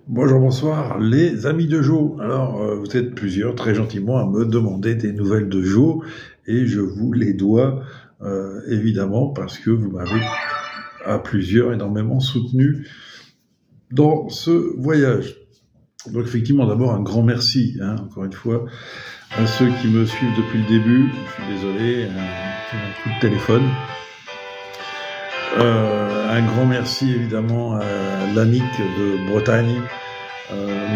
Bonjour, bonsoir, les amis de Jo. Alors, vous êtes plusieurs très gentiment à me demander des nouvelles de Jo et je vous les dois évidemment parce que vous m'avez à plusieurs énormément soutenu dans ce voyage. Donc effectivement, d'abord un grand merci, encore une fois, à ceux qui me suivent depuis le début. Je suis désolé, un coup de téléphone. Un grand merci évidemment à Lannick de Bretagne,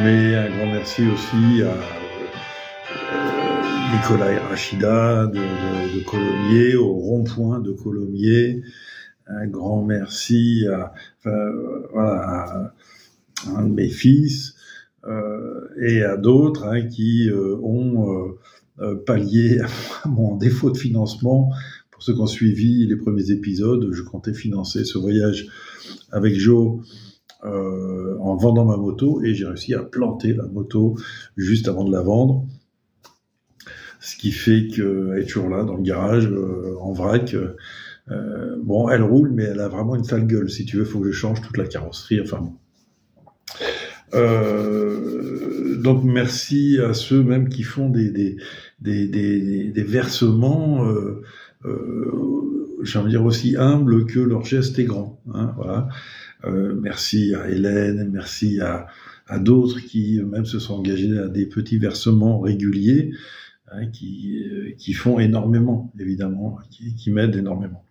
mais un grand merci aussi à Nicolas et Rachida de Colomiers, au rond-point de Colomiers. Un grand merci à un de mes fils et à d'autres qui ont pallié à mon défaut de financement. Pour ceux qui ont suivi les premiers épisodes, je comptais financer ce voyage avec Jo en vendant ma moto et j'ai réussi à planter la moto juste avant de la vendre. Ce qui fait qu'elle est toujours là dans le garage, en vrac. Bon, elle roule, mais elle a vraiment une sale gueule. Si tu veux, il faut que je change toute la carrosserie. Enfin bon. Donc merci à ceux même qui font des versements, j'ai envie de dire aussi humbles que leur geste est grand. Voilà. Merci à Hélène, merci à d'autres qui même se sont engagés à des petits versements réguliers, qui font énormément, évidemment, qui m'aident énormément.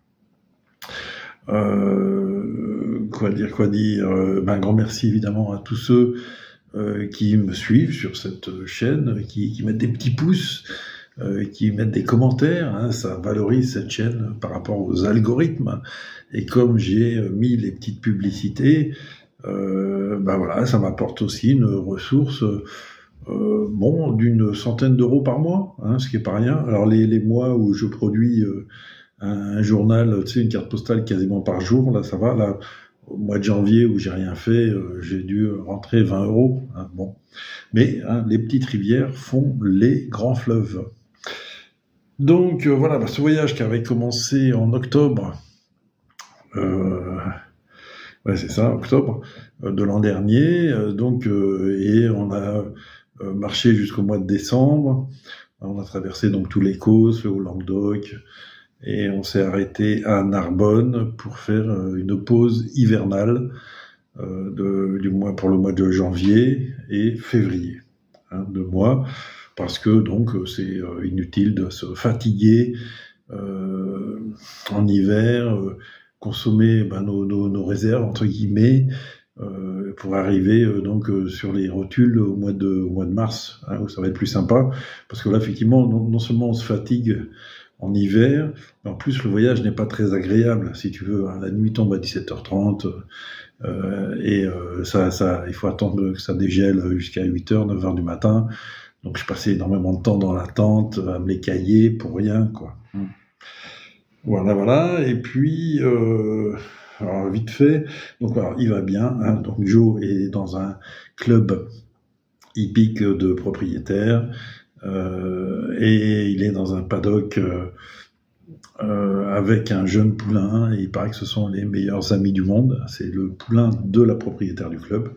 Quoi dire, un grand merci évidemment à tous ceux qui me suivent sur cette chaîne, qui mettent des petits pouces, qui mettent des commentaires, ça valorise cette chaîne par rapport aux algorithmes. Et comme j'ai mis les petites publicités, voilà, ça m'apporte aussi une ressource d'une centaine d'euros par mois, ce qui est pas rien. Alors les mois où je produis un journal, tu sais, une carte postale quasiment par jour, là ça va. Là, au mois de janvier où j'ai rien fait, j'ai dû rentrer 20 euros. Bon, mais les petites rivières font les grands fleuves. Donc voilà, ce voyage qui avait commencé en octobre, c'est ça, octobre de l'an dernier, et on a marché jusqu'au mois de décembre. On a traversé donc tous les Causses, le Haut-Languedoc, et on s'est arrêté à Narbonne pour faire une pause hivernale pour le mois de janvier et février, 2 mois, parce que donc c'est inutile de se fatiguer en hiver, consommer nos réserves entre guillemets pour arriver sur les rotules au mois de mars, où ça va être plus sympa, parce que là effectivement non seulement on se fatigue en hiver, mais en plus le voyage n'est pas très agréable, si tu veux. La nuit tombe à 17h30 il faut attendre que ça dégèle jusqu'à 8h, 9h du matin. Donc je passais énormément de temps dans la tente à me les cailler pour rien, quoi. Voilà. Et puis alors vite fait, donc alors, il va bien. Donc Jo est dans un club hippique de propriétaires. Et il est dans un paddock avec un jeune poulain, et il paraît que ce sont les meilleurs amis du monde. C'est le poulain de la propriétaire du club,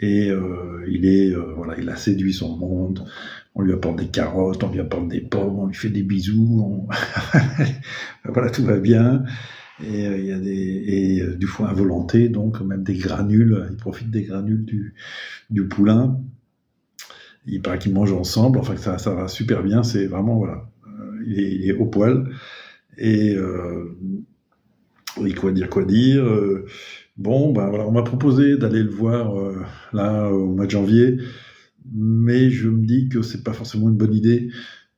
et il a séduit son monde. On lui apporte des carottes, on lui apporte des pommes, on lui fait des bisous, voilà, tout va bien. Et il y a du foin à volonté, donc même des granules. Il profite des granules du poulain. Il paraît qu'ils mangent ensemble, enfin ça va super bien, c'est vraiment, voilà, il est au poil, et quoi dire, voilà, on m'a proposé d'aller le voir là au mois de janvier, mais je me dis que c'est pas forcément une bonne idée,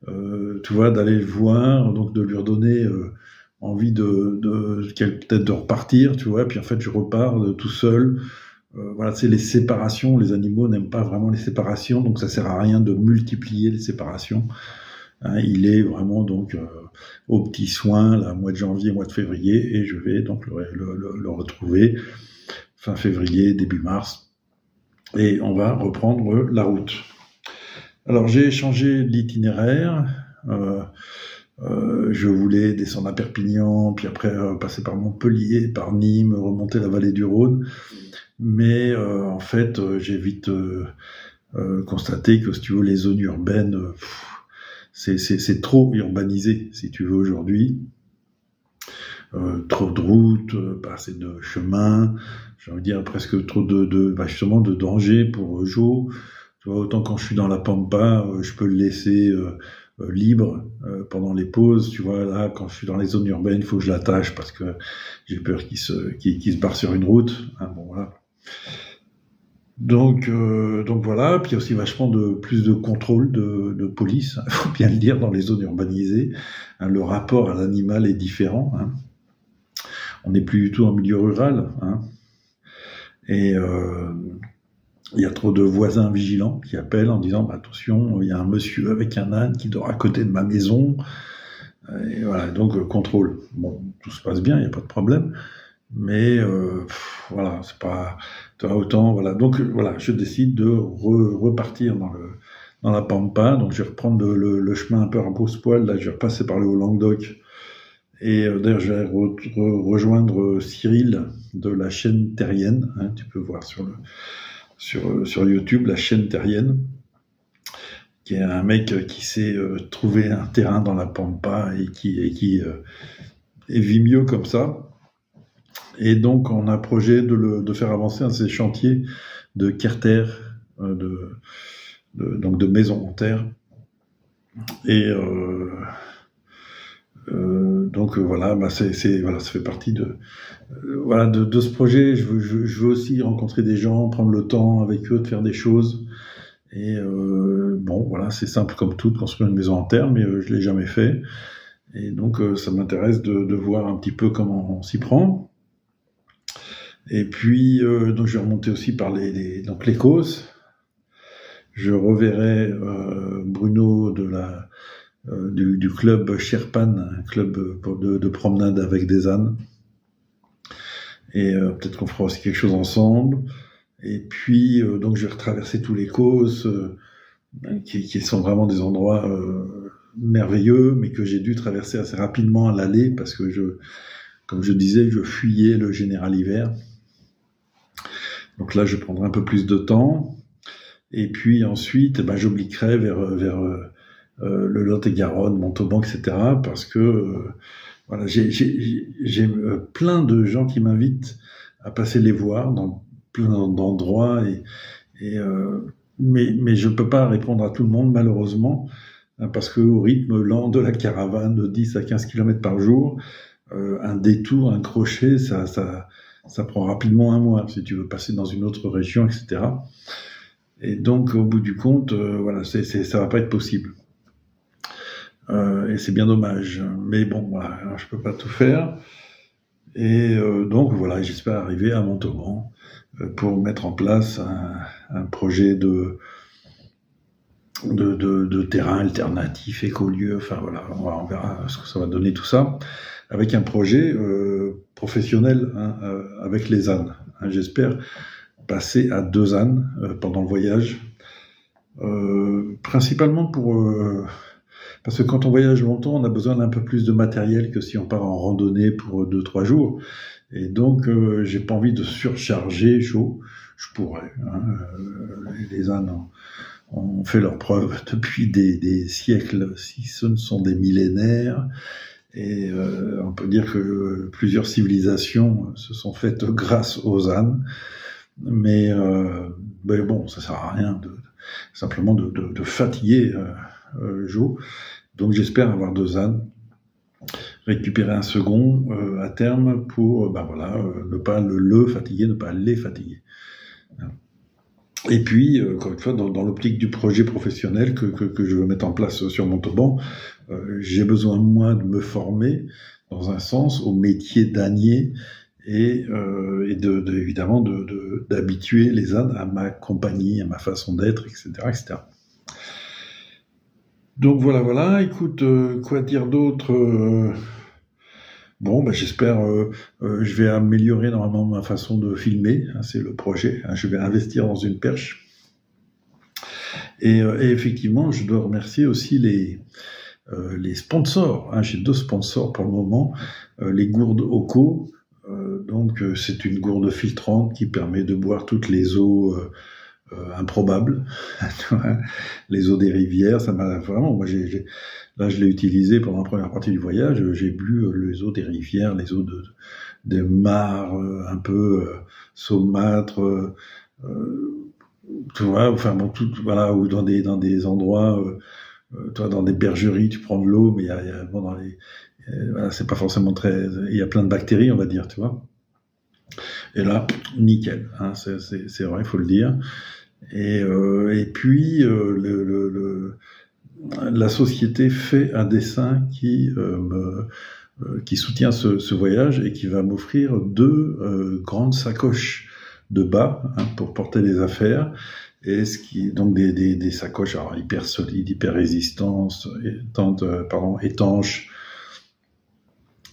tu vois, d'aller le voir, donc de lui redonner envie peut-être de repartir, tu vois, puis en fait je repars tout seul. Voilà, c'est les séparations, les animaux n'aiment pas vraiment les séparations, donc ça sert à rien de multiplier les séparations. Il est vraiment donc aux petits soins, là, mois de janvier, mois de février, et je vais donc le retrouver fin février, début mars, et on va reprendre la route. Alors j'ai changé l'itinéraire. Je voulais descendre à Perpignan, puis après passer par Montpellier, par Nîmes, remonter la vallée du Rhône. mais en fait, j'ai vite constaté que, si tu veux, les zones urbaines, c'est trop urbanisé, si tu veux, aujourd'hui. Trop de routes, pas assez de chemins, j'ai envie de dire presque trop justement de danger pour Joe. Tu vois, autant quand je suis dans la pampa, je peux le laisser libre pendant les pauses. Tu vois, là, quand je suis dans les zones urbaines, il faut que je l'attache parce que j'ai peur qu'il se barre sur une route. Hein, bon, voilà. Donc voilà, puis il y a aussi vachement plus de contrôle de police, il faut bien le dire, dans les zones urbanisées. Hein, le rapport à l'animal est différent. Hein. On n'est plus du tout en milieu rural. Hein. Et il y a trop de voisins vigilants qui appellent en disant attention, il y a un monsieur avec un âne qui dort à côté de ma maison. Et voilà, donc contrôle. Bon, tout se passe bien, il n'y a pas de problème. Mais voilà, c'est pas autant. Voilà, donc voilà, je décide de repartir dans la pampa. Donc je vais reprendre le chemin un peu à brosse-poil. Là, je vais repasser par le Haut-Languedoc. Et d'ailleurs, je vais rejoindre Cyril de la chaîne Terrienne. Hein, tu peux voir sur YouTube la chaîne Terrienne, qui est un mec qui s'est trouvé un terrain dans la pampa et qui vit mieux comme ça. Et donc, on a projet de faire avancer un de ces chantiers de Carter, donc de maisons en terre. Et donc voilà, ça fait partie de ce projet. Je veux aussi rencontrer des gens, prendre le temps avec eux de faire des choses. Et bon, voilà, c'est simple comme tout de construire une maison en terre, mais je l'ai jamais fait. Et donc, ça m'intéresse de voir un petit peu comment on s'y prend. Et puis, donc je vais remonter aussi par donc les causes. Je reverrai Bruno du club Sherpan, un club de promenade avec des ânes. Et peut-être qu'on fera aussi quelque chose ensemble. Et puis, donc je vais retraverser tous les causes qui sont vraiment des endroits merveilleux, mais que j'ai dû traverser assez rapidement à l'aller parce que comme je disais, je fuyais le général hiver. Donc là, je prendrai un peu plus de temps. Et puis ensuite, j'obliquerai vers le Lot-et-Garonne, Montauban, etc. Parce que voilà, j'ai plein de gens qui m'invitent à passer les voir dans plein d'endroits. Mais je ne peux pas répondre à tout le monde, malheureusement, parce qu'au rythme lent de la caravane de 10 à 15 km par jour, un détour, un crochet, ça prend rapidement un mois si tu veux passer dans une autre région, etc. Et donc, au bout du compte, voilà, ça va pas être possible. Et c'est bien dommage. Mais bon, voilà, je peux pas tout faire. Et donc, voilà, j'espère arriver à Montauban pour mettre en place un projet de terrain alternatif, écolieu. Enfin, voilà, on verra ce que ça va donner tout ça. Avec un projet professionnel, hein, avec les ânes. Hein, j'espère passer à 2 ânes pendant le voyage, principalement parce que quand on voyage longtemps, on a besoin d'un peu plus de matériel que si on part en randonnée pour 2-3 jours. Et donc, j'ai pas envie de surcharger Joe. Je pourrais. Hein, les ânes ont fait leurs preuves depuis des siècles, si ce ne sont des millénaires. Et on peut dire que plusieurs civilisations se sont faites grâce aux ânes. Mais bon, ça sert à rien simplement de fatiguer Joe. Donc j'espère avoir 2 ânes, récupérer un second à terme pour ne pas le fatiguer, ne pas les fatiguer. Et puis, encore une fois, dans l'optique du projet professionnel que je veux mettre en place sur Montauban, j'ai besoin, moi, de me former, dans un sens, au métier d'ânier et évidemment d'habituer les ânes à ma compagnie, à ma façon d'être, etc., etc. Donc voilà, écoute, quoi dire d'autre Bon, j'espère, je vais améliorer normalement ma façon de filmer, hein, c'est le projet, hein, je vais investir dans une perche. Et effectivement, je dois remercier aussi les sponsors, hein, j'ai 2 sponsors pour le moment, les gourdes Oco, Donc c'est une gourde filtrante qui permet de boire toutes les eaux improbables, les eaux des rivières. Ça m'a vraiment, moi là je l'ai utilisé pendant la première partie du voyage. J'ai bu les eaux des rivières, les eaux des mares, un peu saumâtres. Tu vois, enfin bon, voilà, ou dans des endroits, toi, dans des bergeries, tu prends de l'eau, mais bon, voilà, c'est pas forcément il y a plein de bactéries, on va dire, tu vois. Et là, nickel, hein, c'est vrai, il faut le dire. Et puis, la société fait un dessin qui soutient ce voyage et qui va m'offrir 2 grandes sacoches de bas, hein, pour porter les affaires, et donc des sacoches alors, hyper solides, hyper résistantes, étanches,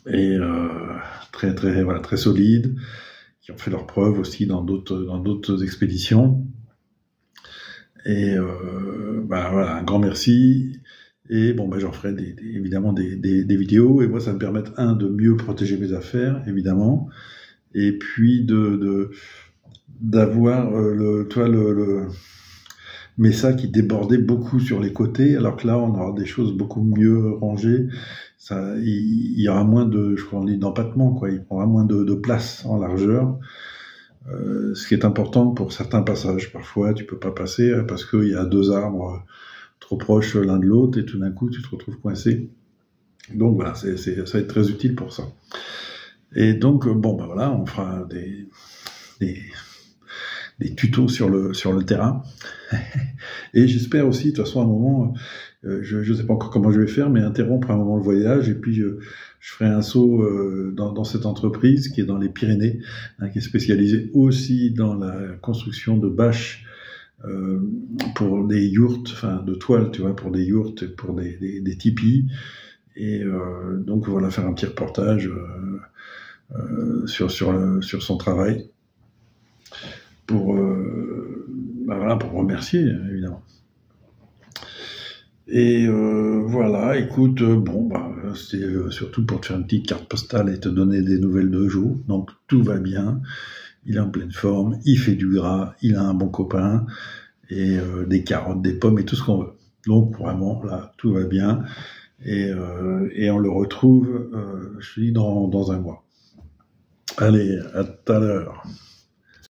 et voilà, très solides, qui ont fait leurs preuves aussi dans d'autres expéditions. Et voilà, un grand merci. Et bon, j'en ferai évidemment des vidéos. Et moi, ça me permet, de mieux protéger mes affaires, évidemment. Et puis d'avoir mes sacs qui débordaient beaucoup sur les côtés, alors que là, on aura des choses beaucoup mieux rangées. Il y aura moins d'empattement, quoi. Il prendra moins de place en largeur. Ce qui est important pour certains passages. Parfois, tu peux pas passer parce qu'il y a 2 arbres trop proches l'un de l'autre et tout d'un coup, tu te retrouves coincé. Donc voilà, ça va être très utile pour ça. Et donc, voilà, on fera des tutos sur le terrain. Et j'espère aussi, de toute façon, à un moment, je ne sais pas encore comment je vais faire, mais interrompre un moment le voyage, et puis je ferai un saut dans cette entreprise qui est dans les Pyrénées, hein, qui est spécialisée aussi dans la construction de bâches pour des yourtes, enfin de toiles, tu vois, pour des yourtes, pour des tipis. Et donc voilà, faire un petit reportage sur son travail pour remercier, évidemment. Et voilà, écoute, c'est surtout pour te faire une petite carte postale et te donner des nouvelles de Jo. Donc tout va bien, il est en pleine forme, il fait du gras, il a un bon copain, et des carottes, des pommes et tout ce qu'on veut. Donc vraiment, là, tout va bien. Et on le retrouve, je te dis, dans un mois. Allez, à tout à l'heure.